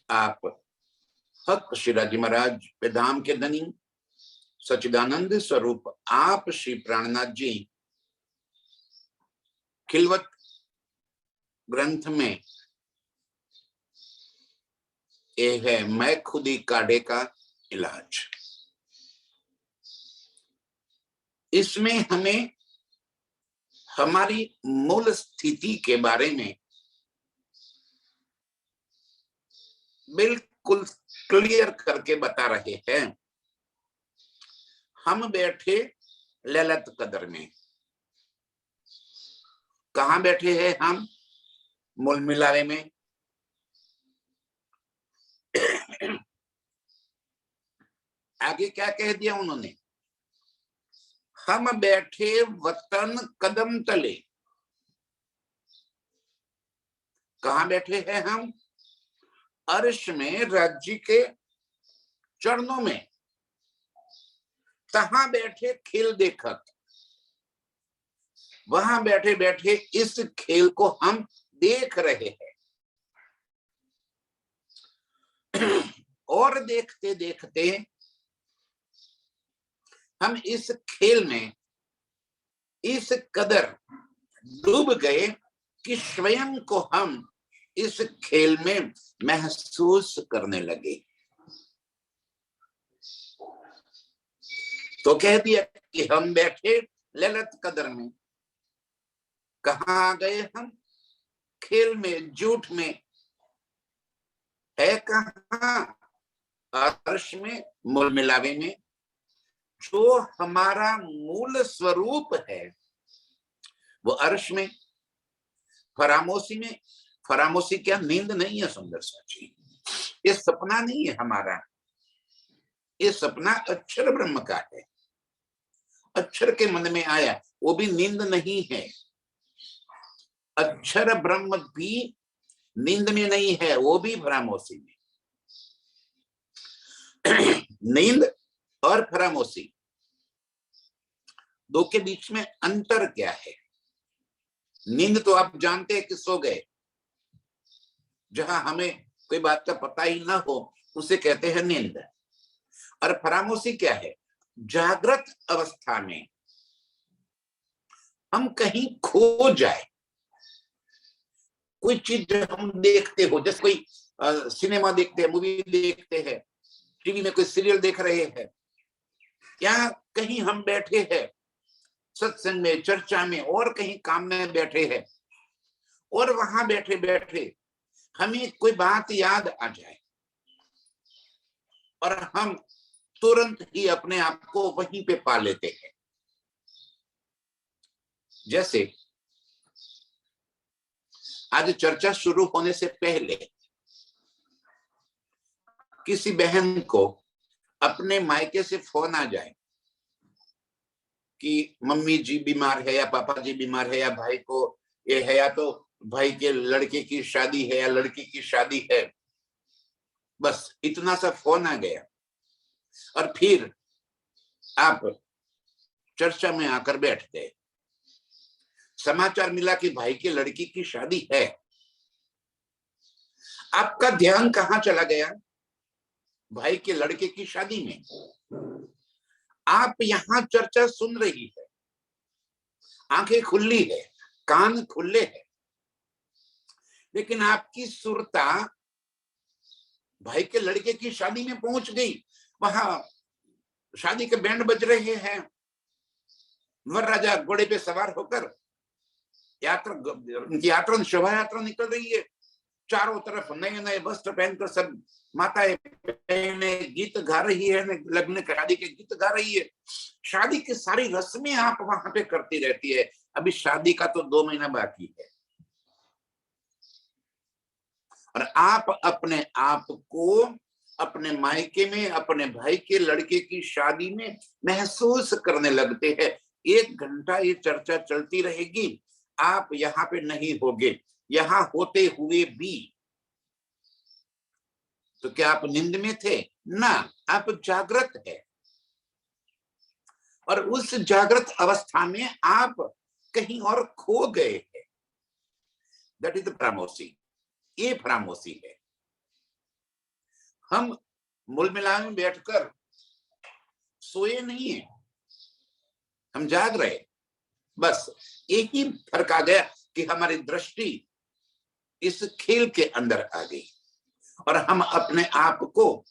आप हक शिराजी महाराज पे धाम के धनी सच्चिदानंद स्वरूप आप श्री प्राणनाथ जी खिलवत ग्रंथ में ये है मैं खुद ही काढ़े का इलाज। इसमें हमें हमारी मूल स्थिति के बारे में बिल्कुल क्लियर करके बता रहे हैं। हम बैठे ललित कदर में, कहां बैठे हैं हम? मूल मिलावे में। आगे क्या कह दिया उन्होंने? हम बैठे वतन कदम तले। कहां बैठे हैं हम? अर्श में, राज्य के चरणों में। तहां बैठे खेल देखत, वहां बैठे बैठे इस खेल को हम देख रहे हैं। और देखते देखते हम इस खेल में इस कदर डूब गए कि स्वयं को हम इस खेल में महसूस करने लगे। तो कह दिया कि हम बैठे ललित कदर में। कहां आ गए हम? खेल में, झूठ में। है कहां? अर्श में, मूल मिलावे में। जो हमारा मूल स्वरूप है वो अर्श में, फरामोशी में। फरामोशी क्या? नींद नहीं है सुंदर साची, ये सपना नहीं है हमारा। ये सपना अक्षर ब्रह्म का है, अक्षर के मन में आया, वो भी नींद नहीं है। अक्षर ब्रह्म भी नींद में नहीं है, वो भी फरामोशी में। नींद और फरामोशी दो के बीच में अंतर क्या है? नींद तो आप जानते हैं कि सो गए, जहां हमें कोई बात का पता ही ना हो उसे कहते हैं नींद। और फरामोशी क्या है? जागृत अवस्था में हम कहीं खो जाए, कोई चीज हम देखते हो, जैसे कोई सिनेमा देखते हैं, मूवी देखते हैं, टीवी में कोई सीरियल देख रहे हैं, या कहीं हम बैठे हैं सत्संग में, चर्चा में, और कहीं काम में बैठे हैं, और वहां बैठे बैठे हमें कोई बात याद आ जाए और हम तुरंत ही अपने आप को वहीं पे पा लेते हैं। जैसे आज चर्चा शुरू होने से पहले किसी बहन को अपने मायके से फोन आ जाए कि मम्मी जी बीमार है, या पापा जी बीमार है, या भाई को ये है, या तो भाई के लड़के की शादी है, या लड़की की शादी है, बस इतना सा फोन आ गया और फिर आप चर्चा में आकर बैठ गए। समाचार मिला कि भाई के लड़की की शादी है, आपका ध्यान कहां चला गया? भाई के लड़के की शादी में। आप यहां चर्चा सुन रही है, आंखें खुली है, कान खुले हैं, लेकिन आपकी सुरता भाई के लड़के की शादी में पहुंच गई। वहां शादी के बैंड बज रहे हैं, वर राजा घोड़े पे सवार होकर यात्रा शोभा यात्रा निकल रही है। चारों तरफ नए नए वस्त्र पहनकर सब माताएं बहने गीत गा रही है, लग्न शादी के गीत गा रही है। शादी की सारी रस्में आप वहां पे करती रहती है। अभी शादी का तो 2 महीना बाकी है, और आप अपने आप को अपने मायके में अपने भाई के लड़के की शादी में महसूस करने लगते हैं। 1 घंटा ये चर्चा चलती रहेगी, आप यहाँ पे नहीं होगे। यहाँ होते हुए भी तो क्या आप नींद में थे? ना, आप जागृत है, और उस जागृत अवस्था में आप कहीं और खो गए हैं। दैट इज द फरामोशी। ये फरामोशी है। हम मूल मिला में बैठकर सोए नहीं है, हम जाग रहे। बस एक ही फर्क आ गया कि हमारी दृष्टि इस खेल के अंदर आ गई और हम अपने आप को,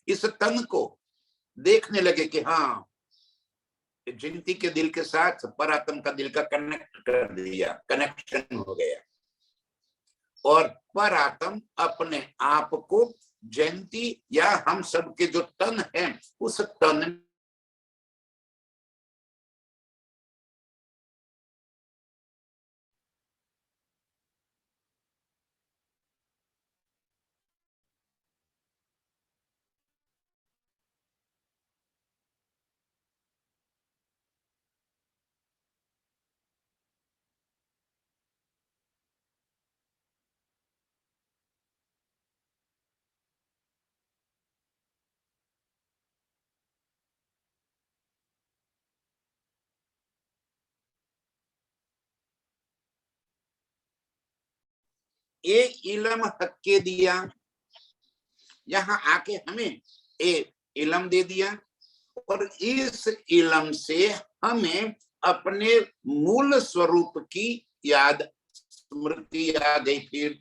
इस तन को देखने लगे कि हाँ, जिंती के दिल के साथ परात्म का दिल का कनेक्ट कर दिया, कनेक्शन हो गया और परात्म अपने आप को जयंती या हम सब के जो तन है उस तन एक इलम हक्के दिया, यहां आके हमें एक इलम दे दिया और इस इलम से हमें अपने मूल स्वरूप की याद स्मृति आ गई। फिर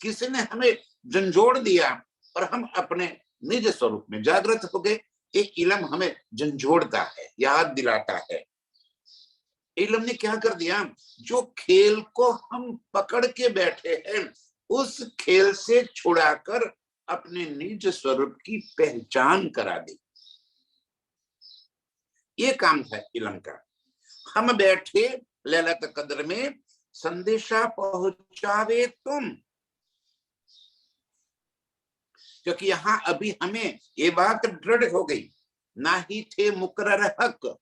किसी ने हमें झंझोड़ दिया और हम अपने निज स्वरूप में जागृत हो गए। एक इलम हमें झंझोड़ता है, याद दिलाता है। इलम ने क्या कर दिया, जो खेल को हम पकड़ के बैठे हैं उस खेल से छुड़ाकर अपने निज स्वरूप की पहचान करा दी। ये काम था इलम का। हम बैठे लैलत कद्र में, संदेशा पहुंचावे तुम, क्योंकि यहां अभी हमें ये बात दृढ़ हो गई, ना ही थे मुकर्रर हक,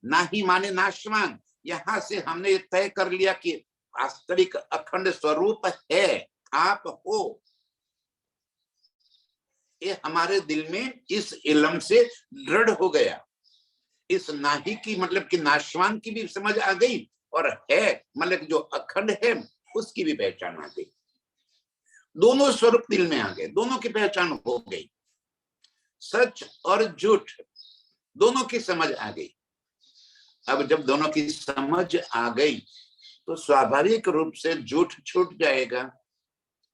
ना ही माने नाशवान। यहां से हमने तय कर लिया कि वास्तविक अखंड स्वरूप है, आप हो। ये हमारे दिल में इस इल्म से दृढ़ हो गया। इस नाही की मतलब कि नाशवान की भी समझ आ गई और है मतलब जो अखंड है उसकी भी पहचान आ गई। दोनों स्वरूप दिल में आ गए, दोनों की पहचान हो गई। सच और झूठ दोनों की समझ आ गई। अब जब दोनों की समझ आ गई तो स्वाभाविक रूप से झूठ छूट जाएगा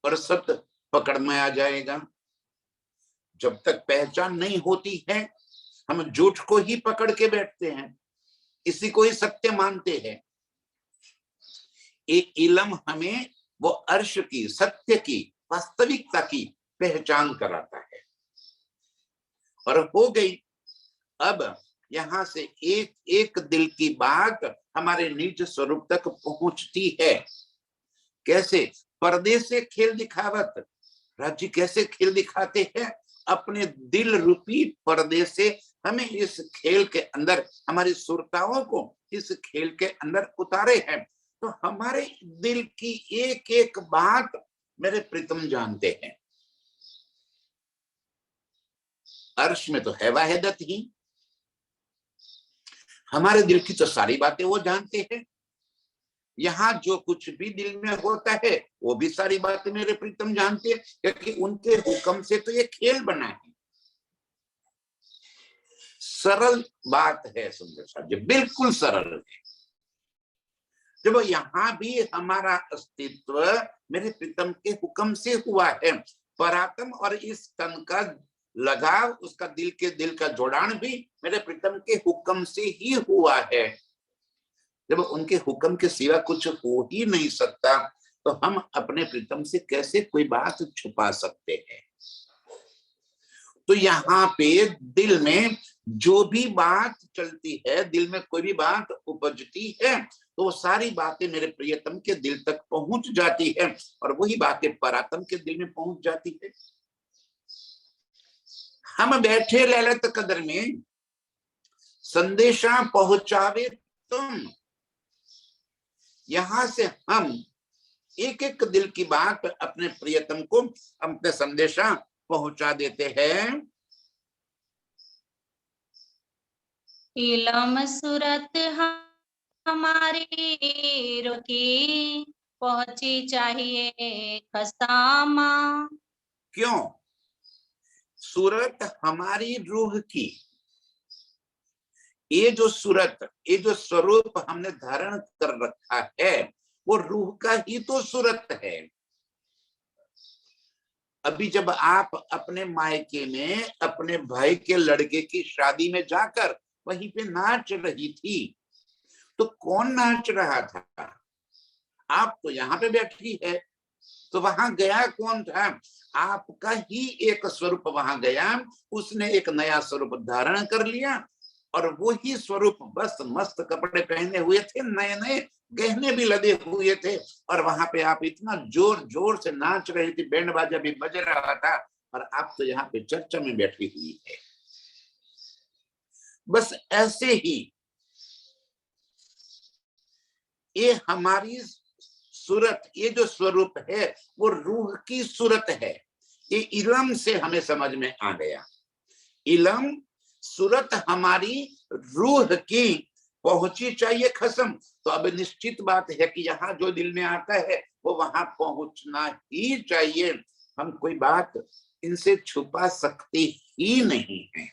और सत्य पकड़ में आ जाएगा। जब तक पहचान नहीं होती है हम झूठ को ही पकड़ के बैठते हैं, इसी को ही सत्य मानते हैं। एक इलम हमें वो अर्श की, सत्य की, वास्तविकता की पहचान कराता है और हो गई। अब यहां से एक एक दिल की बात हमारे निज स्वरूप तक पहुंचती है। कैसे? पर्दे से खेल दिखावत, राज्य कैसे खेल दिखाते हैं? अपने दिल रूपी पर्दे से हमें इस खेल के अंदर, हमारी सुरताओं को इस खेल के अंदर उतारे हैं। तो हमारे दिल की एक एक बात मेरे प्रीतम जानते हैं। अर्श में तो है वाहिदत ही, हमारे दिल की तो सारी बातें वो जानते हैं। यहाँ जो कुछ भी दिल में होता है वो भी सारी बातें मेरे प्रीतम जानते हैं, क्योंकि उनके हुक्म से तो ये खेल बना है। सरल बात है सुंदर साहब जी, बिल्कुल सरल है। जब यहाँ भी हमारा अस्तित्व मेरे प्रीतम के हुक्म से हुआ है, परात्म और इस तन का लगाव, उसका दिल का जोड़ान भी मेरे प्रीतम के हुक्म से ही हुआ है। जब उनके हुक्म के सिवा कुछ हो ही नहीं सकता तो हम अपने प्रीतम से कैसे कोई बात छुपा सकते हैं? तो यहाँ पे दिल में जो भी बात चलती है, दिल में कोई भी बात उपजती है तो वो सारी बातें मेरे प्रियतम के दिल तक पहुंच जाती है और वही बातें परातम के दिल में पहुंच जाती है। हम बैठे लैलत कदर में, संदेशा पहुंचावे तुम। यहां से हम एक एक दिल की बात अपने प्रियतम को अपने संदेशा पहुंचा देते हैं। इलम सूरत हमारी रुकी, पहुंची चाहिए खसामा। क्यों? सूरत हमारी रूह की, ये जो सूरत, ये जो स्वरूप हमने धारण कर रखा है वो रूह का ही तो सूरत है। अभी जब आप अपने मायके में अपने भाई के लड़के की शादी में जाकर वहीं पे नाच रही थी, तो कौन नाच रहा था? आप तो यहाँ पे बैठी है, तो वहां गया कौन था? आपका ही एक स्वरूप वहां गया, उसने एक नया स्वरूप धारण कर लिया, और वो ही स्वरूप बस मस्त कपड़े पहने हुए थे, नए नए गहने भी लदे हुए थे, और वहां पे आप इतना जोर जोर से नाच रही थी, बैंड बाजा भी बज रहा था, और आप तो यहाँ पे चर्चा में बैठी हुई है। बस ऐसे ही ये हमारी सूरत, ये जो स्वरूप है वो रूह की सूरत है। ये इलम से हमें समझ में आ गया। इलम सूरत हमारी रूह की पहुंची चाहिए खसम। तो अब निश्चित बात है कि यहाँ जो दिल में आता है वो वहां पहुंचना ही चाहिए। हम कोई बात इनसे छुपा सकते ही नहीं है।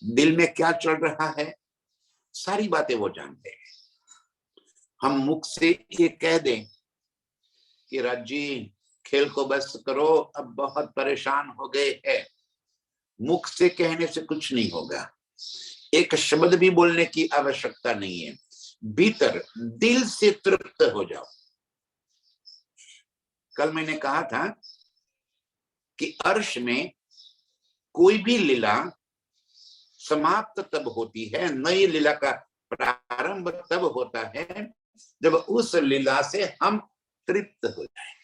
दिल में क्या चल रहा है सारी बातें वो जानते हैं। हम मुख से ये कह दें कि राजी खेल को बस करो, अब बहुत परेशान हो गए हैं, मुख से कहने से कुछ नहीं होगा। एक शब्द भी बोलने की आवश्यकता नहीं है, भीतर दिल से तृप्त हो जाओ। कल मैंने कहा था कि अर्श में कोई भी लीला समाप्त तब होती है, नई लीला का प्रारंभ तब होता है जब उस लीला से हम तृप्त हो जाए।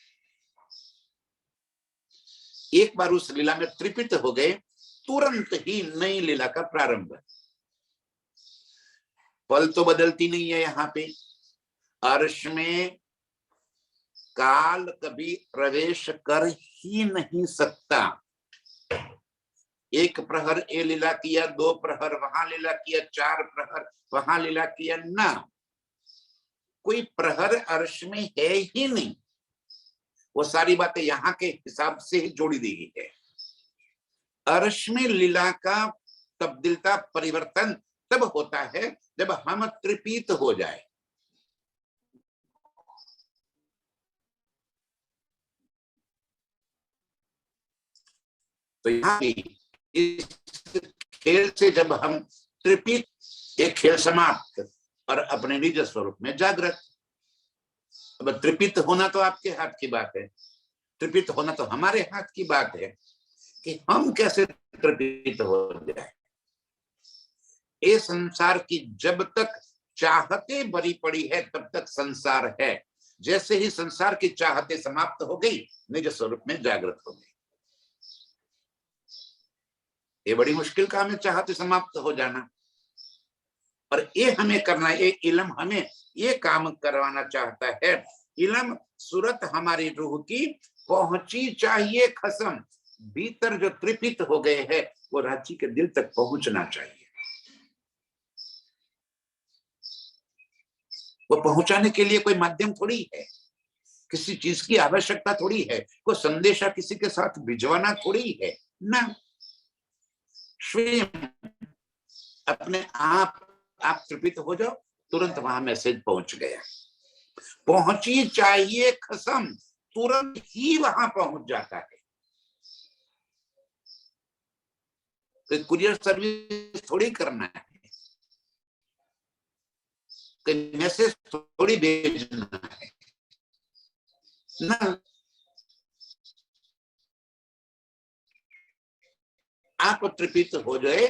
एक बार उस लीला में तृप्त हो गए, तुरंत ही नई लीला का प्रारंभ। पल तो बदलती नहीं है। यहाँ पे अर्श में काल कभी प्रवेश कर ही नहीं सकता। एक प्रहर ये लीला किया, 2 प्रहर वहां लीला किया, 4 प्रहर वहां लीला किया, ना, कोई प्रहर अर्श में है ही नहीं। वो सारी बातें यहाँ के हिसाब से ही जोड़ी दी गई है। अर्श में लीला का तब्दीलता परिवर्तन तब होता है जब हम तृप्त हो जाए। तो यहाँ इस खेल से जब हम तृप्त, एक खेल समाप्त और अपने निज स्वरूप में जागृत। अब तृप्त होना तो आपके हाथ की बात है, तृप्त होना तो हमारे हाथ की बात है कि हम कैसे तृप्त हो जाए। ये संसार की जब तक चाहते भरी पड़ी है तब तक संसार है। जैसे ही संसार की चाहते समाप्त हो गई, निज स्वरूप में जागृत हो गई। ये बड़ी मुश्किल काम है, चाहते समाप्त हो जाना। और ये हमें करना है, ये इल्म हमें ये काम करवाना चाहता है। इल्म सूरत हमारी रूह की पहुंची चाहिए खसम। भीतर जो तृप्त हो गए हैं वो रांची के दिल तक पहुंचना चाहिए। वो पहुंचाने के लिए कोई माध्यम थोड़ी है, किसी चीज की आवश्यकता थोड़ी है, कोई संदेशा किसी के साथ भिजवाना थोड़ी है ना। स्वयं अपने आप तृप्त हो जाओ, तुरंत वहां मैसेज पहुंच गया। पहुंची चाहिए खसम, तुरंत ही वहां पहुंच जाता है। तो कुरियर सर्विस थोड़ी करना है, मैसेज थोड़ी भेजना है ना। आप तृप्त हो जाए,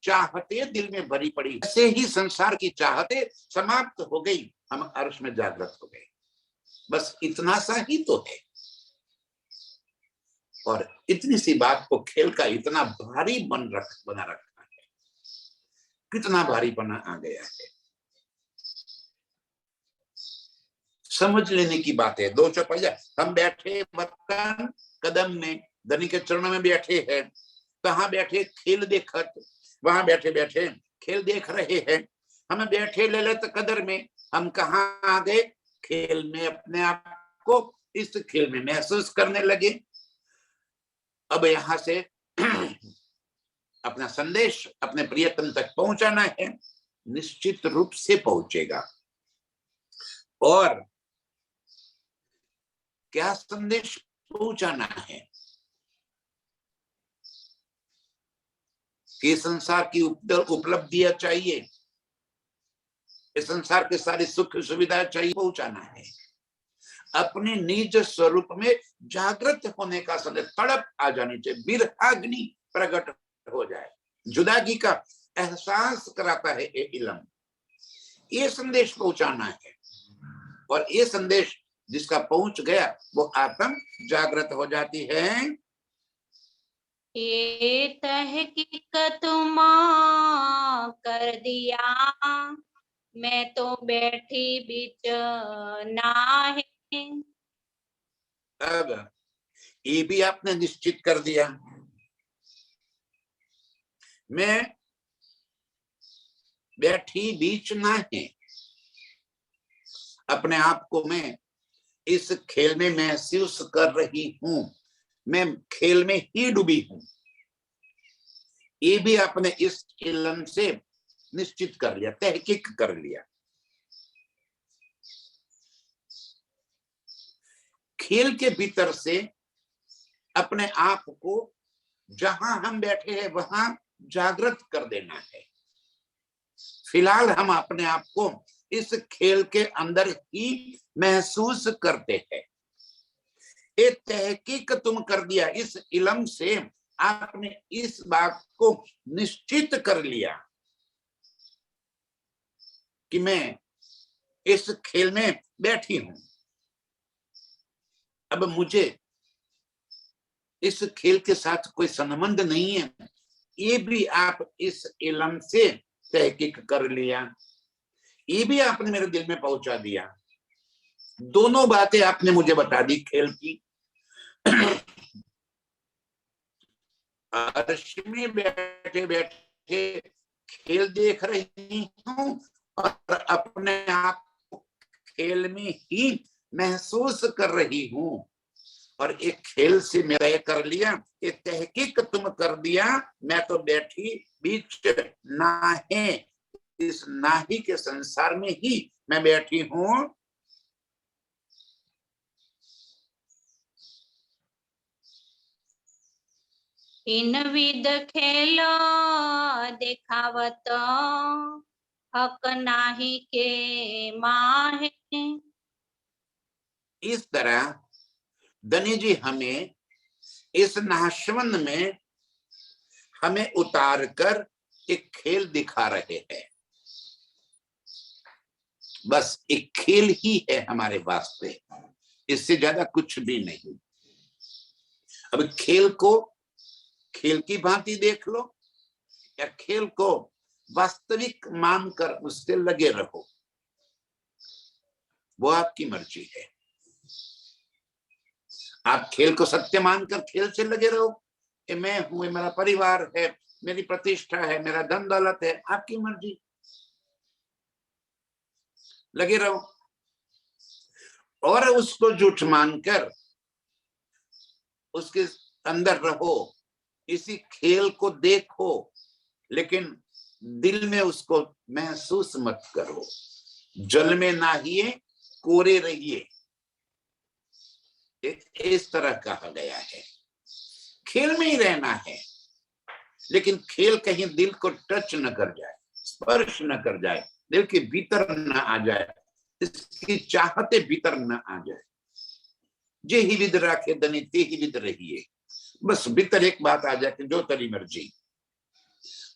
चाहते दिल में भरी पड़ी, ऐसे ही संसार की चाहते समाप्त हो गई, हम अर्श में जागृत हो गए। बस इतना सा ही तो है। और इतनी सी बात को खेल का इतना भारी बना रखा है, कितना भारीपना आ गया है। समझ लेने की बात है। 2 चौपाइया हम बैठे वतन कदम में, धनी के चरणों में बैठे हैं, कहाँ बैठे खेल देखत, वहां बैठे बैठे खेल देख रहे हैं। हम बैठे ललित कदर में, हम कहाँ आ गए खेल में, अपने आप को इस खेल में महसूस करने लगे। अब यहां से अपना संदेश अपने प्रियतम तक पहुंचाना है, निश्चित रूप से पहुंचेगा। और क्या संदेश पहुंचाना है कि संसार की उपलब्धियां चाहिए, इस संसार के सारी सुख सुविधा चाहिए, पहुंचाना है। अपने निज स्वरूप में जागृत होने का संदेश, तड़प आ जानी चाहिए, विरहाग्नि प्रकट हो जाए, जुदागी का एहसास कराता है ये इलम। ये संदेश पहुंचाना है, और ये संदेश जिसका पहुंच गया वो आत्म जागृत हो जाती है। ये तहकीक तुम कर दिया, मैं तो बैठी बीच ना है। अब ये भी आपने निश्चित कर दिया, मैं बैठी बीच ना है। अपने आप को मैं इस खेल में महसूस कर रही हूं, मैं खेल में ही डूबी हूं। ये भी आपने इस इल्म से निश्चित कर लिया, तहकीक कर लिया। खेल के भीतर से अपने आप को जहां हम बैठे हैं वहां जागृत कर देना है। फिलहाल हम अपने आप को इस खेल के अंदर ही महसूस करते हैं। ये तहकीक तुम कर दिया, इस इल्म से आपने इस बात को निश्चित कर लिया कि मैं इस खेल में बैठी हूं। अब मुझे इस खेल के साथ कोई संबंध नहीं है, ये भी आप इस इल्म से तहकीक कर लिया, ये भी आपने मेरे दिल में पहुंचा दिया। दोनों बातें आपने मुझे बता दी खेल की। अर्श में बैठे बैठे खेल देख रही हूं और अपने आप को खेल में ही महसूस कर रही हूं। और एक खेल से मैं कर लिया, एक तहकीक तुम कर दिया, मैं तो बैठी बीच ना है, इस नाही के संसार में ही मैं बैठी हूं। इन विध खेल देखावत हक नाही के माहे। इस तरह धनी जी हमें इस नाशवंत में हमें उतार कर एक खेल दिखा रहे हैं। बस एक खेल ही है हमारे वास्ते, इससे ज्यादा कुछ भी नहीं। अब खेल को खेल की भांति देख लो या खेल को वास्तविक मानकर उससे लगे रहो, वो आपकी मर्जी है। आप खेल को सत्य मानकर खेल से लगे रहो, ये मैं हूं, ये मेरा परिवार है, मेरी प्रतिष्ठा है, मेरा धन दौलत है, आपकी मर्जी, लगे रहो। और उसको झूठ मानकर उसके अंदर रहो, इसी खेल को देखो, लेकिन दिल में उसको महसूस मत करो। जल में नहाइए, कोरे रहिए, इस तरह कहा गया है। खेल में ही रहना है, लेकिन खेल कहीं दिल को टच न कर जाए, स्पर्श न कर जाए, दिल के भीतर न आ जाए, इसकी चाहते भीतर न आ जाए। जे ही विद राखे धनी ते ही विद रहिए, बस भीतर एक बात आ जाए कि जो तेरी मर्जी,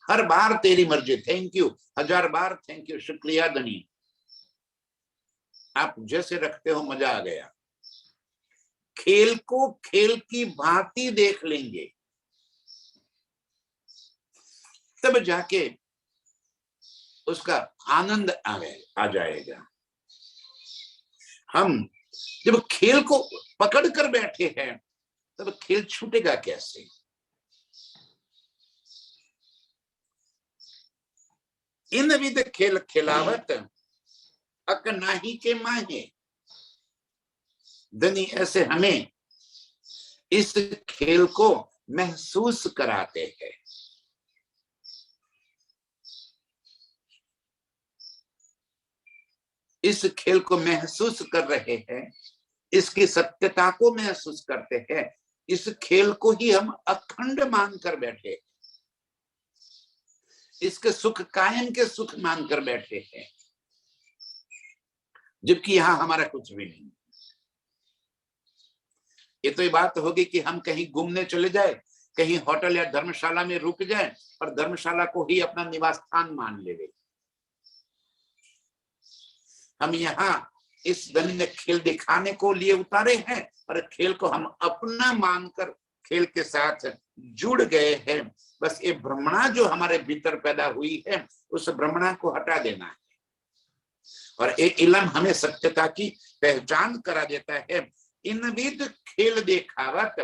हर बार तेरी मर्जी। Thank you, 1000 bar thank you, शुक्रिया धनी, आप जैसे रखते हो, मजा आ गया। खेल को खेल की भांति देख लेंगे, तब जाके उसका आनंद आ जाएगा। हम जब खेल को पकड़ कर बैठे हैं, तब खेल छूटेगा कैसे? इन विध खेल खिलावत अक नाही के माहे। धनी ऐसे हमें इस खेल को महसूस कराते हैं। इस खेल को महसूस कर रहे हैं, इसकी सत्यता को महसूस करते हैं, इस खेल को ही हम अखंड मानकर बैठे, इसके सुख कायम के सुख मानकर बैठे हैं, जबकि यहां हमारा कुछ भी नहीं। ये तो ये बात होगी कि हम कहीं घूमने चले जाए, कहीं होटल या धर्मशाला में रुक जाए और धर्मशाला को ही अपना निवास स्थान मान ले। हम यहाँ इस धनी ने खेल दिखाने को लिए उतारे हैं और खेल को हम अपना मानकर खेल के साथ जुड़ गए हैं। बस ये भ्रमणा जो हमारे भीतर पैदा हुई है, उस भ्रमणा को हटा देना है। और एक इलम हमें सत्यता की पहचान करा देता है। इन विध खेल देखावत